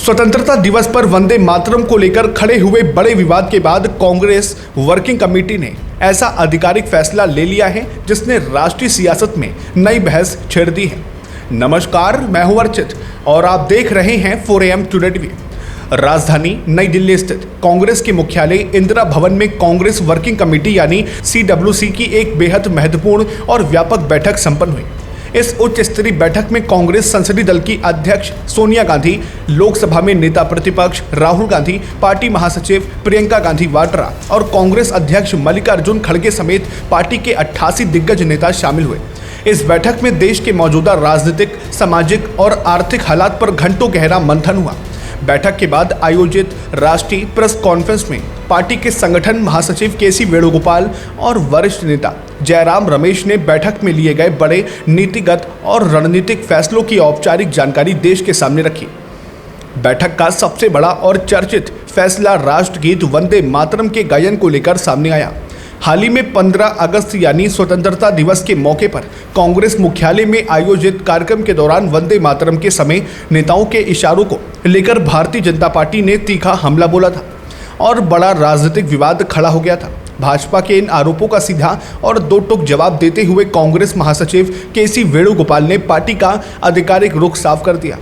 स्वतंत्रता दिवस पर वंदे मातरम को लेकर खड़े हुए बड़े विवाद के बाद कांग्रेस वर्किंग कमेटी ने ऐसा आधिकारिक फैसला ले लिया है जिसने राष्ट्रीय सियासत में नई बहस छेड़ दी है। नमस्कार, मैं हूं अर्चित और आप देख रहे हैं 4AM टुडे टीवी। राजधानी नई दिल्ली स्थित कांग्रेस के मुख्यालय इंदिरा भवन में कांग्रेस वर्किंग कमेटी यानी CWC की एक बेहद महत्वपूर्ण और व्यापक बैठक संपन्न हुई। इस उच्च स्तरीय बैठक में कांग्रेस संसदीय दल की अध्यक्ष सोनिया गांधी, लोकसभा में नेता प्रतिपक्ष राहुल गांधी, पार्टी महासचिव प्रियंका गांधी वाड्रा और कांग्रेस अध्यक्ष मल्लिकार्जुन खड़गे समेत पार्टी के 88 दिग्गज नेता शामिल हुए। इस बैठक में देश के मौजूदा राजनीतिक, सामाजिक और आर्थिक हालात पर घंटों गहरा मंथन हुआ। बैठक के बाद आयोजित राष्ट्रीय प्रेस कॉन्फ्रेंस में पार्टी के संगठन महासचिव KC वेणुगोपाल और वरिष्ठ नेता जयराम रमेश ने बैठक में लिए गए बड़े नीतिगत और रणनीतिक फैसलों की औपचारिक जानकारी देश के सामने रखी। बैठक का सबसे बड़ा और चर्चित फैसला राष्ट्रगीत वंदे मातरम के गायन को लेकर सामने आया। हाल ही में 15 अगस्त यानी स्वतंत्रता दिवस के मौके पर कांग्रेस मुख्यालय में आयोजित कार्यक्रम के दौरान वंदे मातरम के समय नेताओं के इशारों को लेकर भारतीय जनता पार्टी ने तीखा हमला बोला था और बड़ा राजनीतिक विवाद खड़ा हो गया था। भाजपा के इन आरोपों का सीधा और दो टूक जवाब देते हुए कांग्रेस महासचिव KC वेणुगोपाल ने पार्टी का आधिकारिक रुख साफ कर दिया।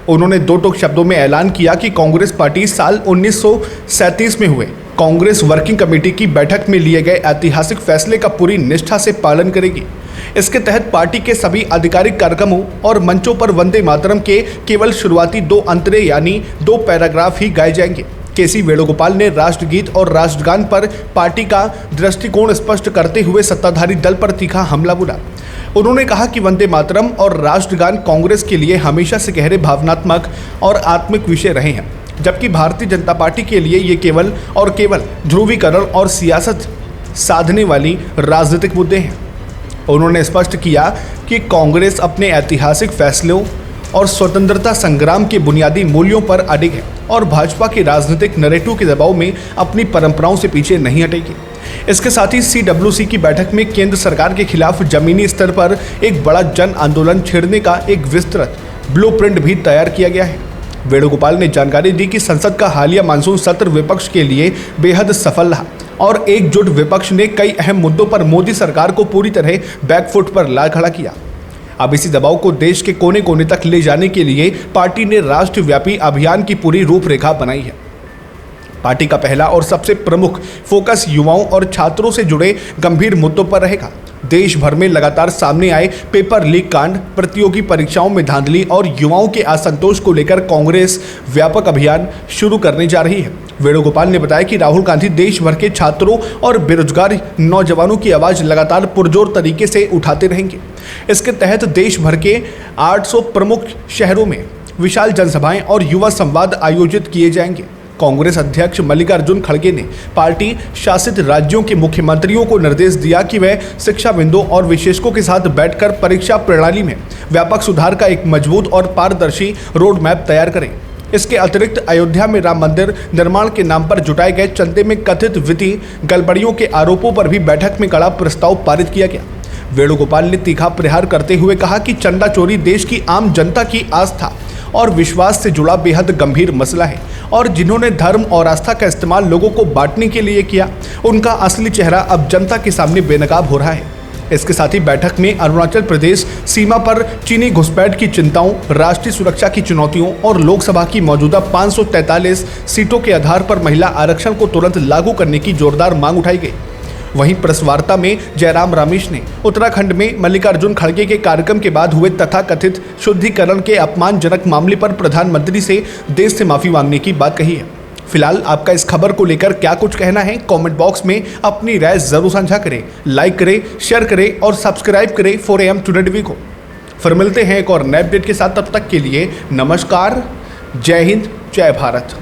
उन्होंने दो टूक शब्दों में ऐलान किया कि कांग्रेस पार्टी साल 1937 में हुए कांग्रेस वर्किंग कमेटी की बैठक में लिए गए ऐतिहासिक फैसले का पूरी निष्ठा से पालन करेगी। इसके तहत पार्टी के सभी आधिकारिक कार्यक्रमों और मंचों पर वंदे मातरम के केवल शुरुआती 2 अंतरे यानी 2 पैराग्राफ ही गाए जाएंगे। KC वेणुगोपाल ने राष्ट्रगीत और राष्ट्रगान पर पार्टी का दृष्टिकोण स्पष्ट करते हुए सत्ताधारी दल पर तीखा हमला बोला। उन्होंने कहा कि वंदे मातरम और राष्ट्रगान कांग्रेस के लिए हमेशा से गहरे भावनात्मक और आत्मिक विषय रहे हैं, जबकि भारतीय जनता पार्टी के लिए ये केवल और केवल ध्रुवीकरण और सियासत साधने वाली राजनीतिक मुद्दे हैं। उन्होंने स्पष्ट किया कि कांग्रेस अपने ऐतिहासिक फैसलों और स्वतंत्रता संग्राम के बुनियादी मूल्यों पर अडिग है और भाजपा के राजनीतिक नैरेटिव के दबाव में अपनी परंपराओं से पीछे नहीं हटेगी। इसके साथ ही CWC की बैठक में केंद्र सरकार के खिलाफ जमीनी स्तर पर एक बड़ा जन आंदोलन छेड़ने का एक विस्तृत ब्लूप्रिंट भी तैयार किया गया है। वेणुगोपाल ने जानकारी दी कि संसद का हालिया मानसून सत्र विपक्ष के लिए बेहद सफल रहा और एकजुट विपक्ष ने कई अहम मुद्दों पर मोदी सरकार को पूरी तरह बैकफुट पर ला खड़ा किया। अब इसी दबाव को देश के कोने कोने तक ले जाने के लिए पार्टी ने राष्ट्रव्यापी अभियान की पूरी रूपरेखा बनाई है। पार्टी का पहला और सबसे प्रमुख फोकस युवाओं और छात्रों से जुड़े गंभीर मुद्दों पर रहेगा। देश भर में लगातार सामने आए पेपर लीक कांड, प्रतियोगी परीक्षाओं में धांधली और युवाओं के असंतोष को लेकर कांग्रेस व्यापक अभियान शुरू करने जा रही है। वेणुगोपाल ने बताया कि राहुल गांधी देश भर के छात्रों और बेरोजगार नौजवानों की आवाज़ लगातार पुरजोर तरीके से उठाते रहेंगे। इसके तहत देश भर के 800 प्रमुख शहरों में विशाल जनसभाएं और युवा संवाद आयोजित किए जाएंगे। कांग्रेस अध्यक्ष मल्लिकार्जुन खड़गे ने पार्टी शासित राज्यों के मुख्यमंत्रियों को निर्देश दिया कि वह शिक्षाविदों और विशेषज्ञों के साथ बैठकर परीक्षा प्रणाली में व्यापक सुधार का एक मजबूत और पारदर्शी रोड मैप तैयार करें। इसके अतिरिक्त अयोध्या में राम मंदिर निर्माण के नाम पर जुटाए गए चंदे में कथित वित्तीय गड़बड़ियों के आरोपों पर भी बैठक में कड़ा प्रस्ताव पारित किया गया। वेणुगोपाल ने तीखा प्रहार करते हुए कहा कि चंदा चोरी देश की आम जनता की आस्था और विश्वास से जुड़ा बेहद गंभीर मसला है और जिन्होंने धर्म और आस्था का इस्तेमाल लोगों को बांटने के लिए किया, उनका असली चेहरा अब जनता के सामने बेनकाब हो रहा है। इसके साथ ही बैठक में अरुणाचल प्रदेश सीमा पर चीनी घुसपैठ की चिंताओं, राष्ट्रीय सुरक्षा की चुनौतियों और लोकसभा की मौजूदा 543 सीटों के आधार पर महिला आरक्षण को तुरंत लागू करने की जोरदार मांग उठाई गई। वहीं प्रेस वार्ता में जयराम रमेश ने उत्तराखंड में मल्लिकार्जुन खड़गे के कार्यक्रम के बाद हुए तथाकथित शुद्धिकरण के अपमानजनक मामले पर प्रधानमंत्री से देश से माफी मांगने की बात कही है। फिलहाल आपका इस खबर को लेकर क्या कुछ कहना है, कमेंट बॉक्स में अपनी राय जरूर साझा करें। लाइक करें, शेयर करें और सब्सक्राइब करें 4AM टुडे टीवी को। फिर मिलते हैं एक और नए अपडेट के साथ। तब तक के लिए नमस्कार, जय हिंद, जय भारत।